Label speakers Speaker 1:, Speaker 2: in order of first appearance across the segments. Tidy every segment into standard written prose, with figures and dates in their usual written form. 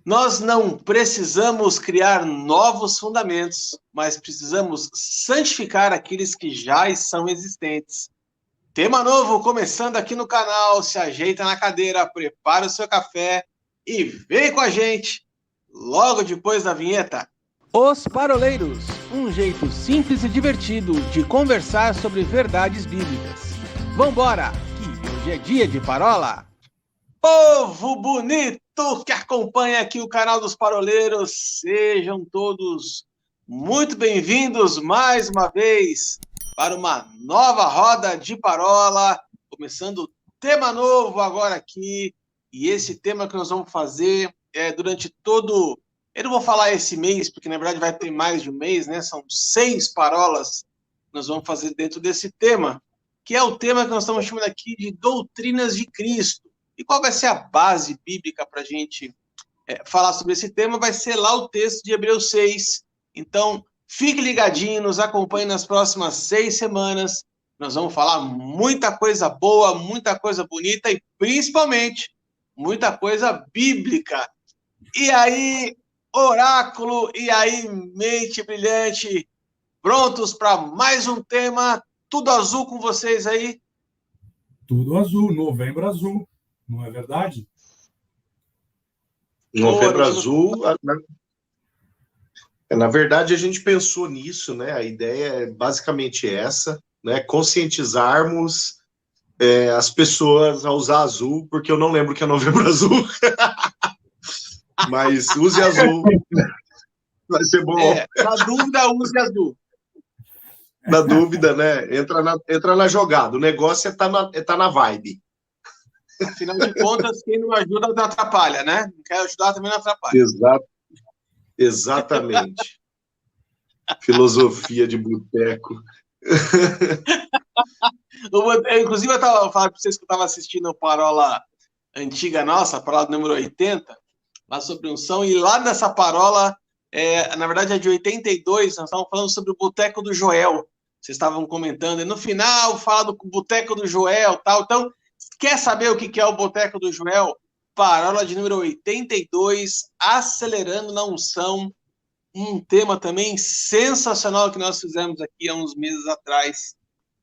Speaker 1: Nós não precisamos criar novos fundamentos, mas precisamos santificar aqueles que já são existentes. Tema novo começando aqui no canal. Se ajeita na cadeira, prepara o seu café e vem com a gente logo depois da vinheta.
Speaker 2: Os Paroleiros, um jeito simples e divertido de conversar sobre verdades bíblicas. Vambora, que hoje é dia de parola!
Speaker 1: Povo bonito que acompanha aqui o canal dos Paroleiros, sejam todos muito bem-vindos mais uma vez para uma nova roda de parola, começando tema novo agora aqui, e esse tema que nós vamos fazer durante todo... Eu não vou falar esse mês, porque na verdade vai ter mais de um mês, né? São 6 parolas que nós vamos fazer dentro desse tema, que é o tema que nós estamos chamando aqui de doutrinas de Cristo. E qual vai ser a base bíblica para a gente falar sobre esse tema? Vai ser lá o texto de Hebreus 6. Então, fique ligadinho, nos acompanhe nas próximas 6 semanas. Nós vamos falar muita coisa boa, muita coisa bonita e, principalmente, muita coisa bíblica. E aí, oráculo, e aí, mente brilhante, prontos para mais um tema? Tudo azul com vocês aí?
Speaker 3: Tudo azul, novembro azul. Não é verdade?
Speaker 4: Novembro Azul, na verdade, a gente pensou nisso, né? A ideia é basicamente essa, né? Conscientizarmos as pessoas a usar azul, porque eu não lembro que é Novembro Azul. Mas use azul, vai ser bom.
Speaker 1: Na dúvida, use azul.
Speaker 4: Na dúvida, né? Entra na jogada. O negócio é tá na vibe.
Speaker 1: Afinal de contas, quem não ajuda não atrapalha, né? Não quer ajudar, também não atrapalha.
Speaker 4: Exatamente. Filosofia de boteco.
Speaker 1: Inclusive, eu estava falando para vocês que eu estava assistindo a parola antiga nossa, a parola número 80, lá sobre unção, e lá nessa parola, na verdade é de 82, nós estávamos falando sobre o boteco do Joel. Vocês estavam comentando, e no final fala do boteco do Joel, tal. Então, quer saber o que é o Boteco do Joel? Parola de número 82, acelerando na unção, um tema também sensacional que nós fizemos aqui há uns meses atrás.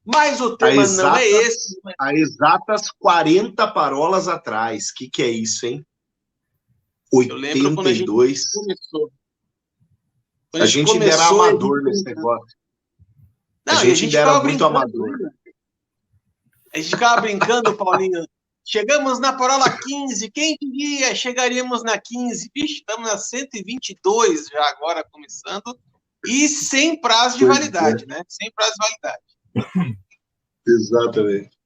Speaker 1: Mas o tema não é esse.
Speaker 4: Há exatas 40 parolas atrás. O que é isso, hein? 82.
Speaker 1: Eu lembro quando a gente começou.
Speaker 4: A gente ainda era amador nesse negócio.
Speaker 1: Não, a gente era muito amador. A gente ficava brincando, Paulinho. Chegamos na parola 15. Quem diria? Chegaríamos na 15. Vixe, estamos na 122 já agora começando. E sem prazo de validade, né? Sem prazo de validade.
Speaker 4: Exatamente.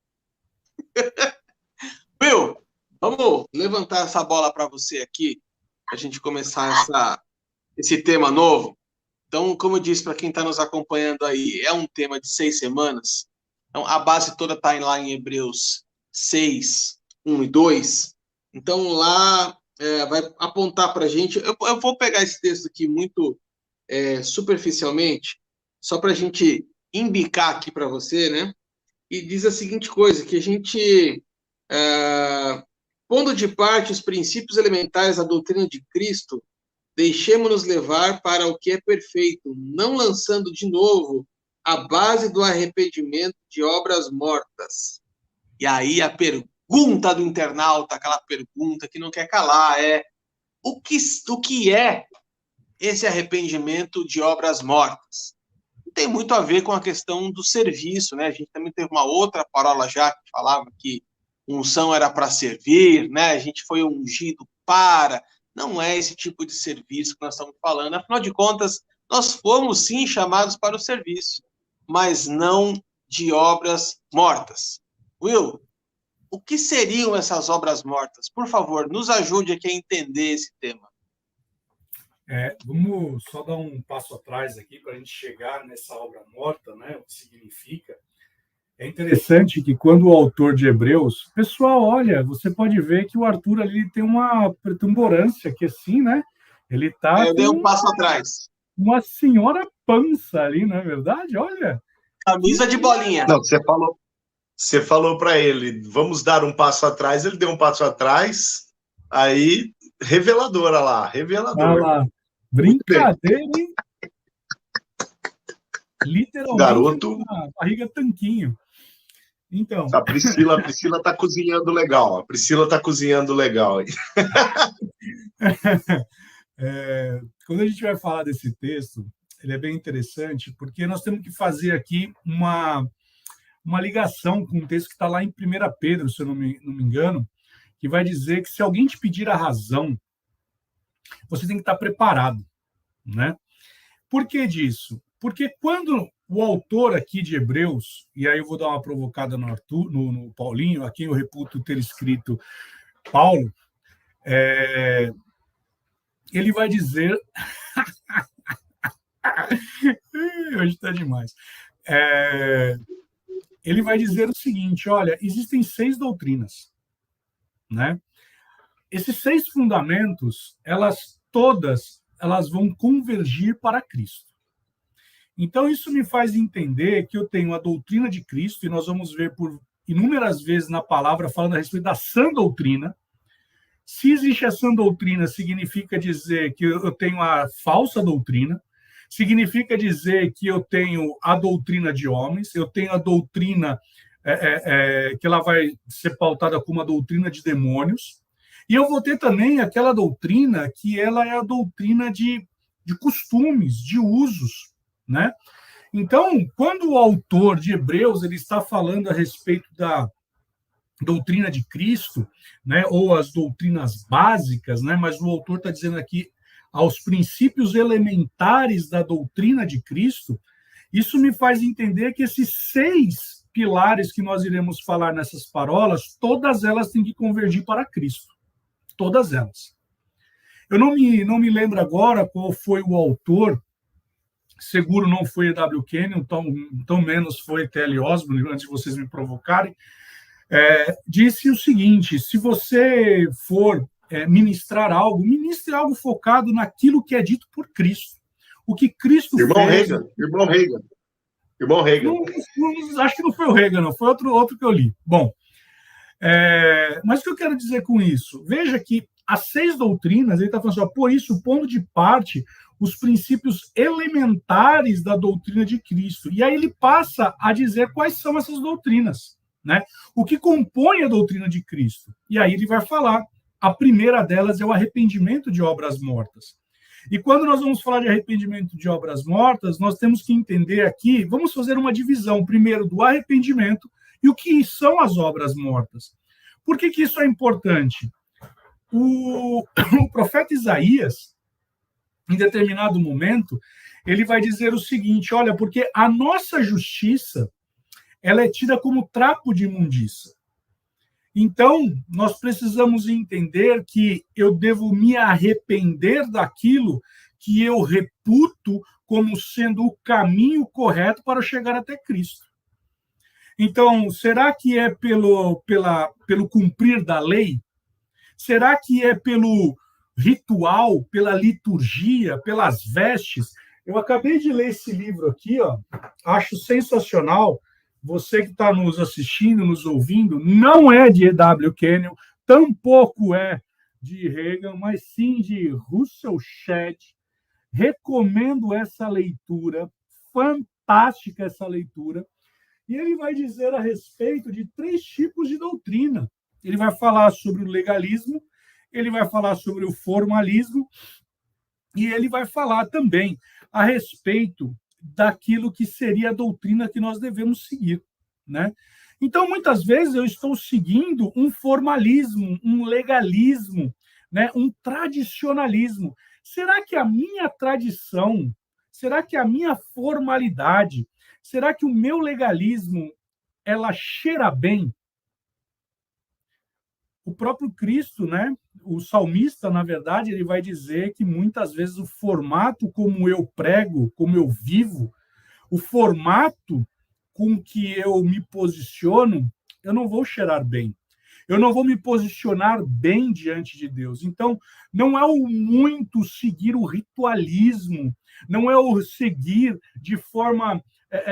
Speaker 1: Will, vamos levantar essa bola para você aqui, para a gente começar esse tema novo. Então, como eu disse para quem está nos acompanhando aí, é um tema de 6 semanas. Então, a base toda está lá em Hebreus 6, 1 e 2. Então, lá vai apontar para a gente... Eu vou pegar esse texto aqui muito superficialmente, só para a gente embicar aqui para você, né? E diz a seguinte coisa, que a gente, pondo de parte os princípios elementares da doutrina de Cristo, deixemos-nos levar para o que é perfeito, não lançando de novo a base do arrependimento de obras mortas. E aí a pergunta do internauta, aquela pergunta que não quer calar, o que é esse arrependimento de obras mortas? Tem muito a ver com a questão do serviço, né? A gente também teve uma outra parola já que falava que unção era para servir, né? A gente foi ungido para... Não é esse tipo de serviço que nós estamos falando. Afinal de contas, nós fomos sim chamados para o serviço, mas não de obras mortas. Will, o que seriam essas obras mortas? Por favor, nos ajude aqui a entender esse tema.
Speaker 3: Vamos só dar um passo atrás aqui para a gente chegar nessa obra morta, né? O que significa. É interessante que quando o autor de Hebreus, pessoal, olha, você pode ver que o Arthur ali tem uma pretumborância que assim, né? Ele tá.
Speaker 1: Eu dei um passo atrás.
Speaker 3: Uma senhora pança ali, não é verdade? Olha.
Speaker 1: Camisa de bolinha.
Speaker 4: Não, você falou para ele, vamos dar um passo atrás, ele deu um passo atrás, aí reveladora lá,
Speaker 3: Olha
Speaker 4: revelador.
Speaker 3: lá. Brincadeira, hein? Literalmente
Speaker 4: Garoto,
Speaker 3: uma barriga tanquinho. Então,
Speaker 4: a Priscila tá cozinhando legal. A Priscila tá cozinhando legal.
Speaker 3: quando a gente vai falar desse texto, ele é bem interessante, porque nós temos que fazer aqui uma ligação com um texto que está lá em 1 Pedro, se eu não me engano, que vai dizer que se alguém te pedir a razão, você tem que estar preparado, né? Por que disso? Porque quando o autor aqui de Hebreus, e aí eu vou dar uma provocada no Arthur, no Paulinho, a quem eu reputo ter escrito Paulo, ele vai dizer... Hoje está demais. Ele vai dizer o seguinte, olha, existem 6 doutrinas, né? Esses 6 fundamentos, todas vão convergir para Cristo. Então, isso me faz entender que eu tenho a doutrina de Cristo, e nós vamos ver por inúmeras vezes na palavra falando a respeito da sã doutrina. Se existe a sã doutrina, significa dizer que eu tenho a falsa doutrina, significa dizer que eu tenho a doutrina de homens, eu tenho a doutrina que ela vai ser pautada como a doutrina de demônios, e eu vou ter também aquela doutrina que ela é a doutrina de costumes, de usos, né? Então, quando o autor de Hebreus ele está falando a respeito da doutrina de Cristo, né, ou as doutrinas básicas, né, mas o autor está dizendo aqui aos princípios elementares da doutrina de Cristo, isso me faz entender que esses 6 pilares que nós iremos falar nessas parolas, todas elas têm que convergir para Cristo. Todas elas. Eu não me lembro agora qual foi o autor, seguro não foi W. Kenyon, tão menos foi T.L. Osborne, antes de vocês me provocarem, disse o seguinte, se você for ministrar algo, ministre algo focado naquilo que é dito por Cristo. O que Cristo fez...
Speaker 4: Irmão Reagan.
Speaker 3: Acho que não foi o Reagan, não. Foi outro que eu li. Bom, mas o que eu quero dizer com isso? Veja que as 6 doutrinas, ele está falando assim, por isso, pondo de parte os princípios elementares da doutrina de Cristo. E aí ele passa a dizer quais são essas doutrinas, né? O que compõe a doutrina de Cristo. E aí ele vai falar, a primeira delas é o arrependimento de obras mortas. E quando nós vamos falar de arrependimento de obras mortas, nós temos que entender aqui, vamos fazer uma divisão, primeiro, do arrependimento e o que são as obras mortas. Por que isso é importante? O profeta Isaías, em determinado momento, ele vai dizer o seguinte, olha, porque a nossa justiça, ela é tida como trapo de imundícia. Então, nós precisamos entender que eu devo me arrepender daquilo que eu reputo como sendo o caminho correto para chegar até Cristo. Então, será que é pelo cumprir da lei? Será que é pelo ritual, pela liturgia, pelas vestes? Eu acabei de ler esse livro aqui, ó, acho sensacional. Você que está nos assistindo, nos ouvindo, não é de E.W. Kenyon, tampouco é de Reagan, mas sim de Russell Shedd. Recomendo essa leitura, fantástica essa leitura. E ele vai dizer a respeito de 3 tipos de doutrina. Ele vai falar sobre o legalismo, ele vai falar sobre o formalismo, e ele vai falar também a respeito daquilo que seria a doutrina que nós devemos seguir, né? Então, muitas vezes eu estou seguindo um formalismo, um legalismo, né? Um tradicionalismo. Será que a minha tradição, será que a minha formalidade, será que o meu legalismo, ela cheira bem? O próprio Cristo, né? O salmista, na verdade, ele vai dizer que muitas vezes o formato como eu prego, como eu vivo, o formato com que eu me posiciono, eu não vou cheirar bem. Eu não vou me posicionar bem diante de Deus. Então, não é o muito seguir o ritualismo, não é o seguir de forma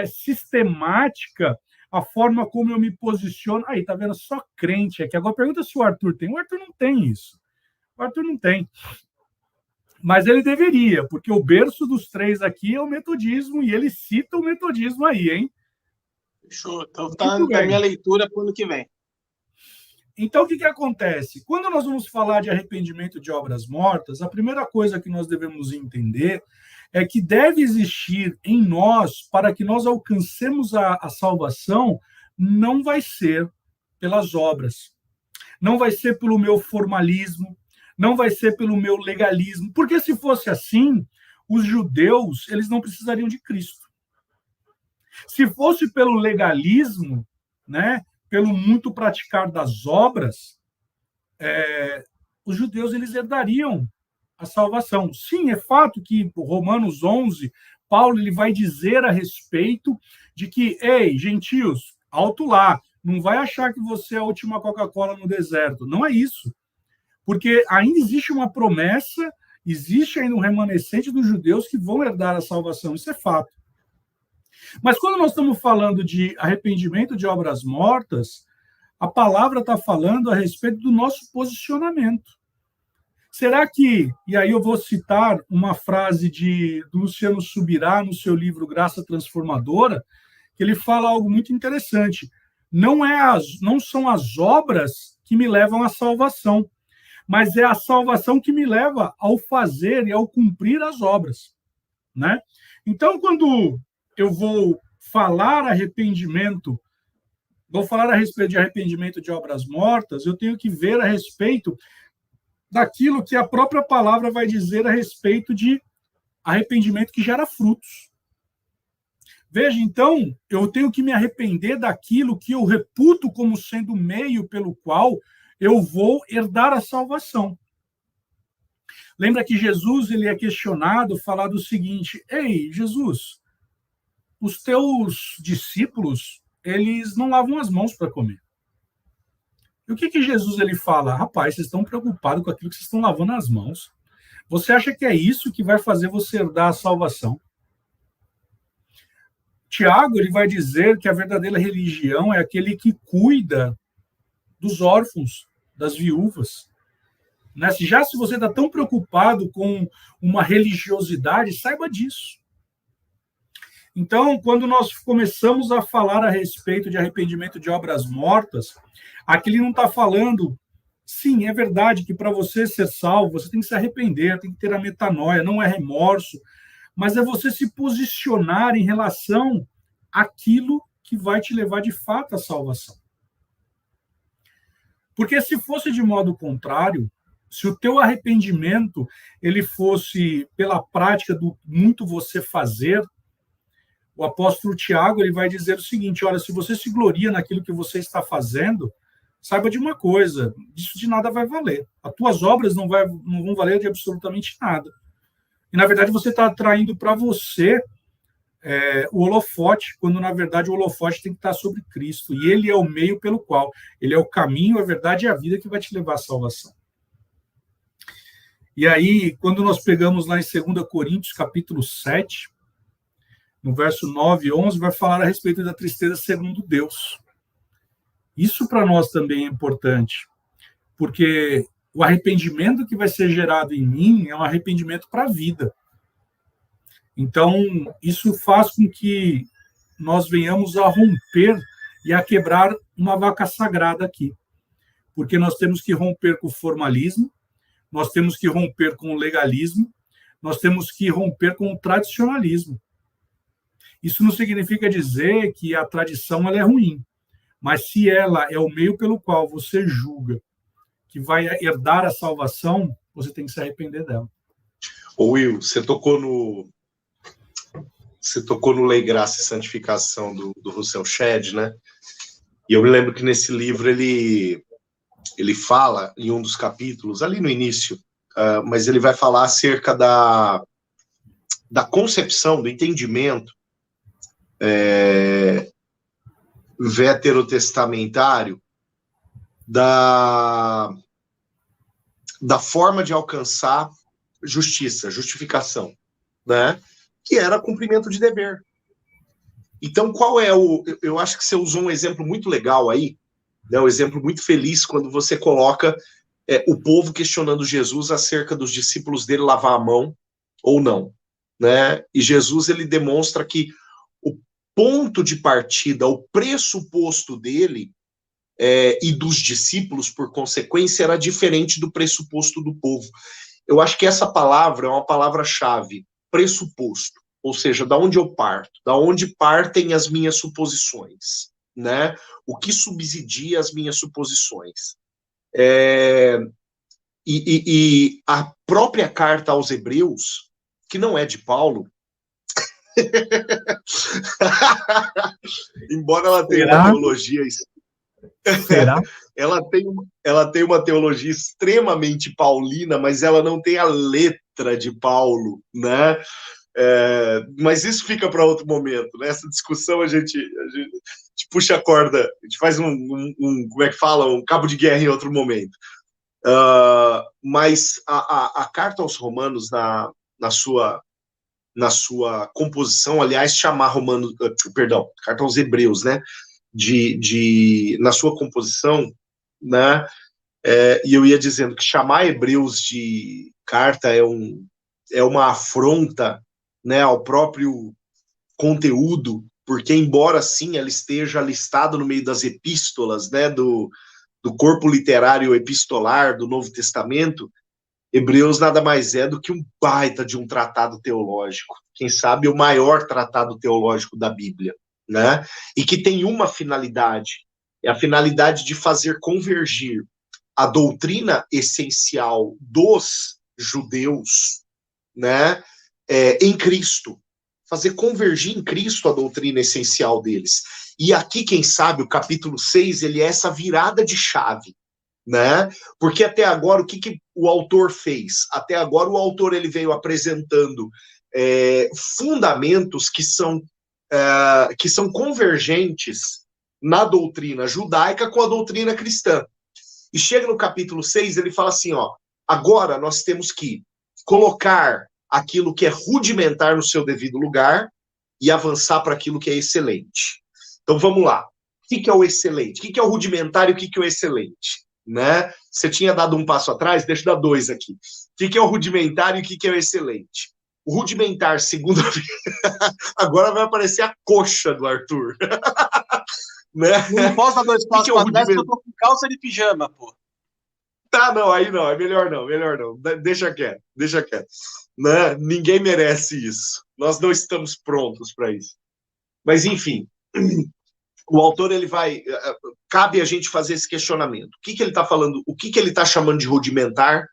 Speaker 3: sistemática a forma como eu me posiciono. Aí, tá vendo? Só crente aqui. Agora, pergunta se o Arthur tem. O Arthur não tem isso. O Arthur não tem. Mas ele deveria, porque o berço dos 3 aqui é o metodismo, e ele cita o metodismo aí, hein?
Speaker 1: Fechou. Então tá na minha leitura para o ano que vem.
Speaker 3: Então, o que acontece? Quando nós vamos falar de arrependimento de obras mortas, a primeira coisa que nós devemos entender é que deve existir em nós, para que nós alcancemos a salvação, não vai ser pelas obras, não vai ser pelo meu formalismo, não vai ser pelo meu legalismo, porque se fosse assim, os judeus, eles não precisariam de Cristo. Se fosse pelo legalismo, né, pelo muito praticar das obras, os judeus, eles herdariam a salvação. Sim, é fato que Romanos 11, Paulo ele vai dizer a respeito de que, ei, gentios, alto lá, não vai achar que você é a última Coca-Cola no deserto. Não é isso. Porque ainda existe uma promessa, existe ainda um remanescente dos judeus que vão herdar a salvação, isso é fato. Mas quando nós estamos falando de arrependimento de obras mortas, a palavra está falando a respeito do nosso posicionamento. Será que, e aí eu vou citar uma frase do Luciano Subirá, no seu livro Graça Transformadora, que ele fala algo muito interessante. Não são as obras que me levam à salvação, mas é a salvação que me leva ao fazer e ao cumprir as obras, né? Então, quando eu vou falar a respeito de arrependimento de obras mortas, eu tenho que ver a respeito daquilo que a própria palavra vai dizer a respeito de arrependimento que gera frutos. Veja, então, eu tenho que me arrepender daquilo que eu reputo como sendo o meio pelo qual eu vou herdar a salvação. Lembra que Jesus ele é questionado, falar do seguinte: ei, Jesus, os teus discípulos, eles não lavam as mãos para comer. E o que Jesus ele fala? Rapaz, vocês estão preocupados com aquilo que vocês estão lavando as mãos. Você acha que é isso que vai fazer você herdar a salvação? Tiago ele vai dizer que a verdadeira religião é aquele que cuida dos órfãos, das viúvas. Né? Se você está tão preocupado com uma religiosidade, saiba disso. Então, quando nós começamos a falar a respeito de arrependimento de obras mortas, aqui ele não está falando, sim, é verdade que para você ser salvo, você tem que se arrepender, tem que ter a metanoia, não é remorso, mas é você se posicionar em relação àquilo que vai te levar de fato à salvação. Porque se fosse de modo contrário, se o teu arrependimento ele fosse pela prática do muito você fazer, o apóstolo Tiago ele vai dizer o seguinte: olha, se você se gloria naquilo que você está fazendo, saiba de uma coisa, isso de nada vai valer. As tuas obras não vão valer de absolutamente nada. E, na verdade, você está atraindo para você o holofote, quando, na verdade, o holofote tem que estar sobre Cristo. E ele é o meio pelo qual, ele é o caminho, a verdade e a vida que vai te levar à salvação. E aí, quando nós pegamos lá em 2 Coríntios, capítulo 7, no verso 9 e 11, vai falar a respeito da tristeza segundo Deus. Isso para nós também é importante, porque o arrependimento que vai ser gerado em mim é um arrependimento para a vida. Então, isso faz com que nós venhamos a romper e a quebrar uma vaca sagrada aqui. Porque nós temos que romper com o formalismo, nós temos que romper com o legalismo, nós temos que romper com o tradicionalismo. Isso não significa dizer que a tradição ela é ruim, mas se ela é o meio pelo qual você julga que vai herdar a salvação, você tem que se arrepender dela.
Speaker 4: Ô Will, você tocou no Lei, Graça e Santificação do Russell Shedd, né? E eu me lembro que nesse livro ele fala, em um dos capítulos, ali no início, mas ele vai falar acerca da concepção, do entendimento veterotestamentário da forma de alcançar justificação, né? Que era cumprimento de dever. Então, qual é eu acho que você usou um exemplo muito legal aí, né? Um exemplo muito feliz quando você coloca o povo questionando Jesus acerca dos discípulos dele lavar a mão ou não, né? E Jesus, ele demonstra que o ponto de partida, o pressuposto dele e dos discípulos, por consequência, era diferente do pressuposto do povo. Eu acho que essa palavra é uma palavra-chave, pressuposto, ou seja, da onde eu parto, da onde partem as minhas suposições, né? O que subsidia as minhas suposições. E a própria carta aos Hebreus, que não é de Paulo, embora ela tenha uma teologia...
Speaker 3: Será?
Speaker 4: Ela tem uma teologia extremamente paulina, mas ela não tem a letra de Paulo, né? Mas isso fica para outro momento, né? Essa discussão a gente puxa a corda, a gente faz como é que fala? Um cabo de guerra em outro momento. Mas a carta aos Romanos, na sua composição, aliás, carta aos Hebreus, né? Na sua composição, né? E eu ia dizendo que chamar Hebreus de carta é uma afronta, né, ao próprio conteúdo, porque, embora sim ela esteja listada no meio das epístolas, né, do corpo literário epistolar do Novo Testamento, Hebreus nada mais é do que um baita de um tratado teológico, quem sabe o maior tratado teológico da Bíblia, né? E que tem uma finalidade, é a finalidade de fazer convergir a doutrina essencial dos judeus, né, em Cristo, fazer convergir em Cristo a doutrina essencial deles. E aqui, quem sabe, o capítulo 6, ele é essa virada de chave, né? Porque até agora, o que o autor fez? Até agora, o autor ele veio apresentando fundamentos que são convergentes na doutrina judaica com a doutrina cristã. E chega no capítulo 6, ele fala assim, agora nós temos que colocar aquilo que é rudimentar no seu devido lugar e avançar para aquilo que é excelente. Então vamos lá. O que é o excelente? O que é o rudimentar e o que é o excelente? Né? Você tinha dado um passo atrás, deixa eu dar dois aqui. O que é o rudimentar e o que é o excelente? O rudimentar, segundo agora vai aparecer a coxa do Arthur. Né?
Speaker 1: Não posso dar dois passos para trás porque eu tô com calça de pijama, pô.
Speaker 4: Tá, não, aí não, é melhor não. Deixa quieto. Né? Ninguém merece isso. Nós não estamos prontos para isso. Mas, enfim, o autor, ele cabe a gente fazer esse questionamento. O que ele está falando, o que ele está chamando de rudimentar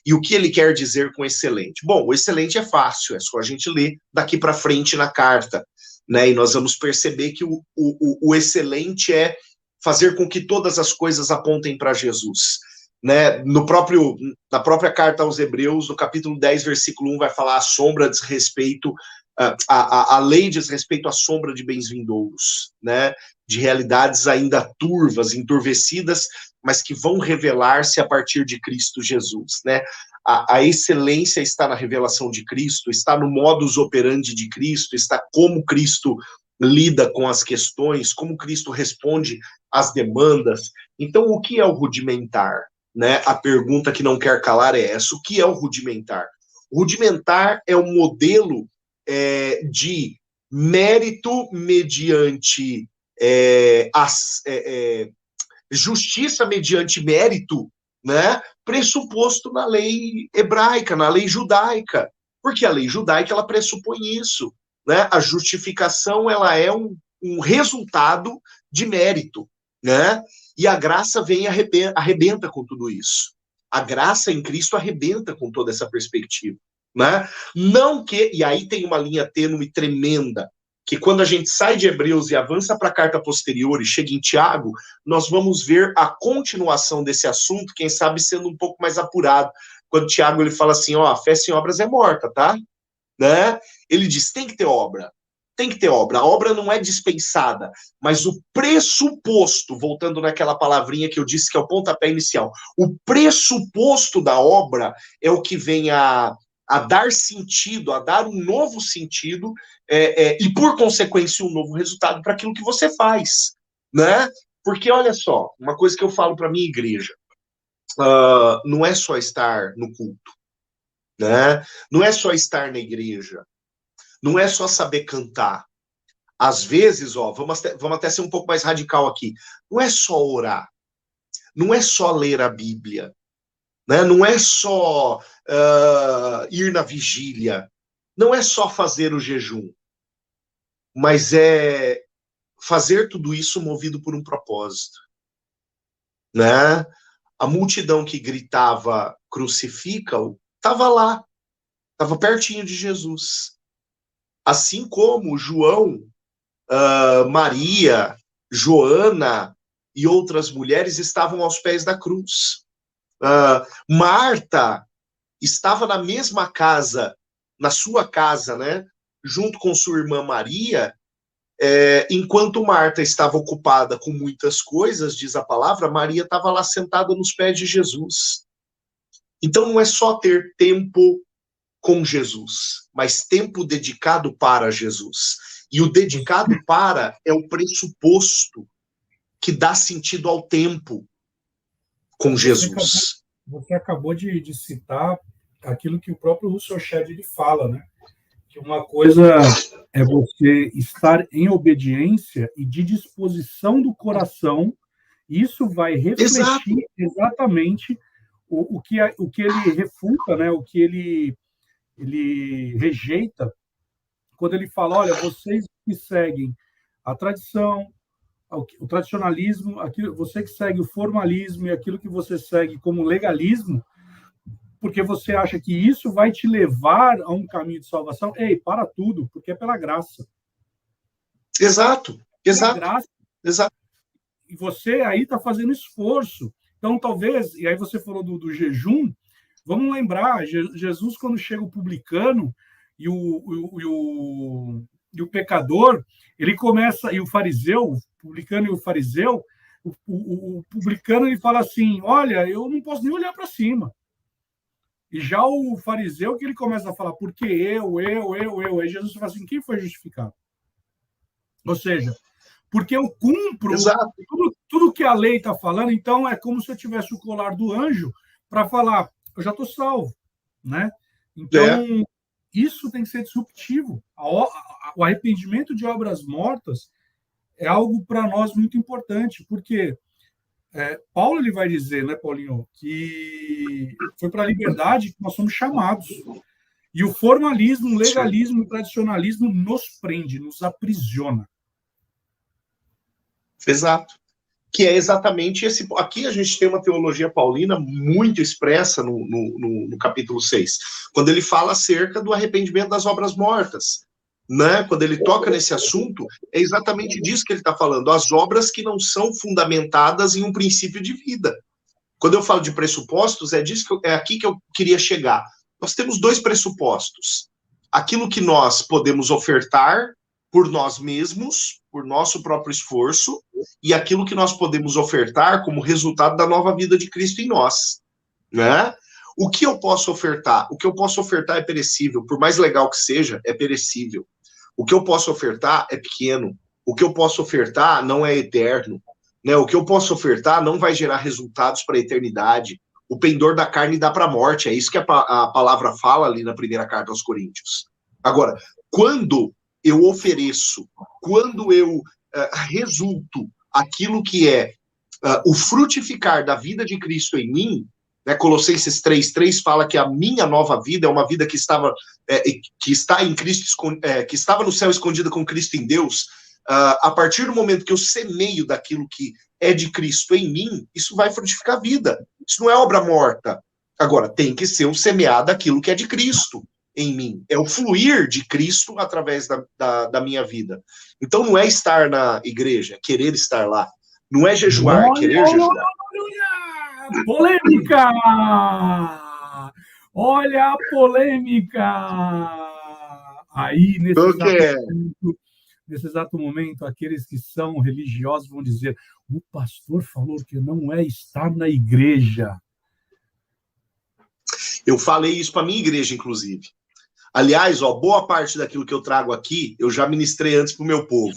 Speaker 4: e o que ele quer dizer com excelente? Bom, o excelente é fácil, é só a gente ler daqui para frente na carta, né? E nós vamos perceber que o excelente é fazer com que todas as coisas apontem para Jesus. Né? Na própria carta aos Hebreus, no capítulo 10, versículo 1, vai falar a lei diz respeito à sombra de bens vindouros, né? De realidades ainda turvas, enturvecidas, mas que vão revelar-se a partir de Cristo Jesus, né? A excelência está na revelação de Cristo, está no modus operandi de Cristo, está como Cristo lida com as questões, como Cristo responde às demandas. Então, o que é o rudimentar? Né? A pergunta que não quer calar é essa: o que é o rudimentar? O rudimentar é um modelo de mérito mediante justiça mediante mérito, né? Pressuposto na lei hebraica, na lei judaica, porque a lei judaica ela pressupõe isso, né? A justificação ela é um resultado de mérito, né? E a graça vem e arrebenta com tudo isso. A graça em Cristo arrebenta com toda essa perspectiva, né? Não que, e aí tem uma linha tênue tremenda, que quando a gente sai de Hebreus e avança para a carta posterior e chega em Tiago, nós vamos ver a continuação desse assunto, quem sabe sendo um pouco mais apurado. Quando Tiago ele fala assim, a fé sem obras é morta, tá? Né? Ele diz, tem que ter obra. Tem que ter obra. A obra não é dispensada, mas o pressuposto, voltando naquela palavrinha que eu disse que é o pontapé inicial, o pressuposto da obra é o que vem a dar sentido, a dar um novo sentido e, por consequência, um novo resultado para aquilo que você faz, né? Porque, olha só, uma coisa que eu falo para a minha igreja, não é só estar no culto, né? Não é só estar na igreja, não é só saber cantar. Às vezes, vamos até ser um pouco mais radical aqui, não é só orar, não é só ler a Bíblia, né? Não é só ir na vigília, não é só fazer o jejum, mas é fazer tudo isso movido por um propósito, né? A multidão que gritava, crucifica-o, estava lá, estava pertinho de Jesus. Assim como João, Maria, Joana e outras mulheres estavam aos pés da cruz. Marta estava na mesma casa, na sua casa, né, junto com sua irmã Maria, enquanto Marta estava ocupada com muitas coisas, diz a palavra, Maria estava lá sentada nos pés de Jesus. Então não é só ter tempo com Jesus, mas tempo dedicado para Jesus. E o dedicado para é o pressuposto que dá sentido ao tempo com Jesus.
Speaker 3: Você acabou de citar aquilo que o próprio Russell Shedd ele fala, né? Que uma coisa é você estar em obediência e de disposição do coração, isso vai refletir exatamente o que ele refuta, né? O que ele rejeita, quando ele fala, olha, vocês que seguem a tradição, o tradicionalismo, você que segue o formalismo e aquilo que você segue como legalismo, porque você acha que isso vai te levar a um caminho de salvação. Ei, para tudo, porque é pela graça.
Speaker 4: Exato.
Speaker 3: Graça. E você aí está fazendo esforço. Então, talvez, e aí você falou do jejum, vamos lembrar, Jesus, quando chega o publicano e o pecador, ele começa, e o fariseu, o publicano e o fariseu, o publicano ele fala assim, olha, eu não posso nem olhar para cima. E já o fariseu que ele começa a falar, porque eu. Aí Jesus fala assim, quem foi justificado? Ou seja, porque eu cumpro tudo que a lei está falando, então é como se eu tivesse o colar do anjo para falar, eu já estou salvo, né? Então, isso tem que ser disruptivo. O arrependimento de obras mortas é algo para nós muito importante, porque Paulo ele vai dizer, né, Paulinho, que foi para a liberdade que nós somos chamados. E o formalismo, o legalismo, o tradicionalismo nos prende, nos aprisiona.
Speaker 4: Exato. Que é exatamente esse... Aqui a gente tem uma teologia paulina muito expressa no capítulo 6, quando ele fala acerca do arrependimento das obras mortas. Né? Quando ele toca nesse assunto, é exatamente disso que ele está falando, as obras que não são fundamentadas em um princípio de vida. Quando eu falo de pressupostos, é aqui que eu queria chegar. Nós temos dois pressupostos. Aquilo que nós podemos ofertar por nós mesmos, por nosso próprio esforço, e aquilo que nós podemos ofertar como resultado da nova vida de Cristo em nós. Né? O que eu posso ofertar? O que eu posso ofertar é perecível, por mais legal que seja, é perecível. O que eu posso ofertar é pequeno. O que eu posso ofertar não é eterno. Né? O que eu posso ofertar não vai gerar resultados para a eternidade. O pendor da carne dá para a morte. É isso que a palavra fala ali na primeira carta aos Coríntios. Agora, quando eu ofereço, quando eu resulto aquilo que é o frutificar da vida de Cristo em mim, né, Colossenses 3:3 fala que a minha nova vida é uma vida que está em Cristo, que estava no céu escondida com Cristo em Deus. A partir do momento que eu semeio daquilo que é de Cristo em mim, isso vai frutificar vida. Isso não é obra morta. Agora, tem que ser o semear daquilo que é de Cristo em mim. É o fluir de Cristo através da minha vida. Então, não é estar na igreja, querer estar lá. Não é jejuar, querer jejuar.
Speaker 3: Polêmica! Olha a polêmica! Aí, nesse exato momento, aqueles que são religiosos vão dizer: o pastor falou que não é estar na igreja.
Speaker 4: Eu falei isso para a minha igreja, inclusive. Aliás, boa parte daquilo que eu trago aqui, eu já ministrei antes para o meu povo.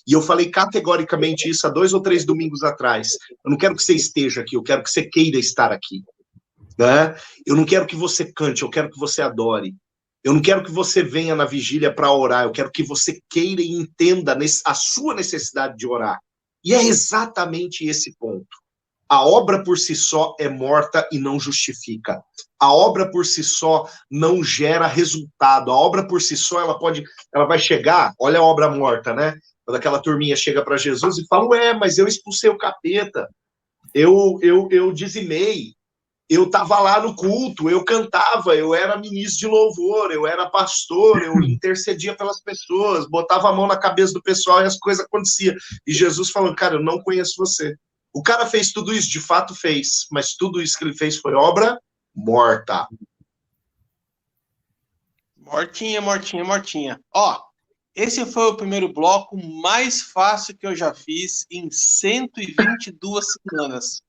Speaker 4: E eu falei categoricamente isso há 2 ou 3 domingos atrás. Eu não quero que você esteja aqui, eu quero que você queira estar aqui. Né? Eu não quero que você cante, eu quero que você adore. Eu não quero que você venha na vigília para orar, eu quero que você queira e entenda a sua necessidade de orar. E é exatamente esse ponto. A obra por si só é morta e não justifica. A obra por si só não gera resultado. A obra por si só, ela vai chegar, olha a obra morta, né? Quando aquela turminha chega para Jesus e fala, mas eu expulsei o capeta, eu dizimei, eu estava lá no culto, eu cantava, eu era ministro de louvor, eu era pastor, eu intercedia pelas pessoas, botava a mão na cabeça do pessoal e as coisas aconteciam. E Jesus falando, cara, eu não conheço você. O cara fez tudo isso, de fato fez, mas tudo isso que ele fez foi obra morta.
Speaker 1: Mortinha, mortinha, mortinha. Ó, esse foi o primeiro bloco mais fácil que eu já fiz em 122 semanas.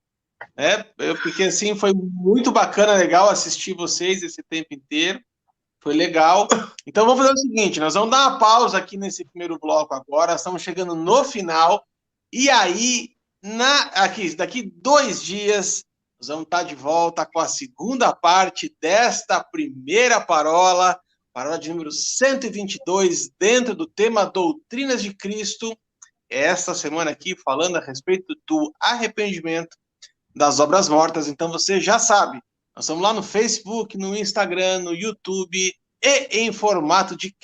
Speaker 1: Eu fiquei assim, foi muito bacana, legal assistir vocês esse tempo inteiro. Foi legal. Então vamos fazer o seguinte, nós vamos dar uma pausa aqui nesse primeiro bloco agora, estamos chegando no final, e aí, daqui 2 dias, nós vamos estar de volta com a segunda parte desta primeira parola de número 122, dentro do tema Doutrinas de Cristo, esta semana aqui falando a respeito do arrependimento das obras mortas. Então você já sabe, nós estamos lá no Facebook, no Instagram, no YouTube e em formato de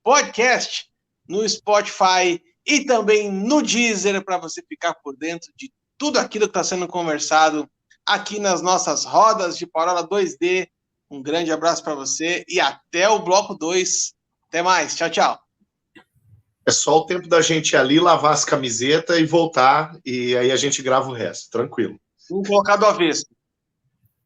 Speaker 1: podcast no Spotify e também no Deezer, para você ficar por dentro de tudo aquilo que está sendo conversado aqui nas nossas rodas de Parola 2D. Um grande abraço para você e até o bloco 2. Até mais. Tchau, tchau.
Speaker 4: É só o tempo da gente ir ali, lavar as camisetas e voltar, e aí a gente grava o resto. Tranquilo.
Speaker 1: Vamos colocar do avesso.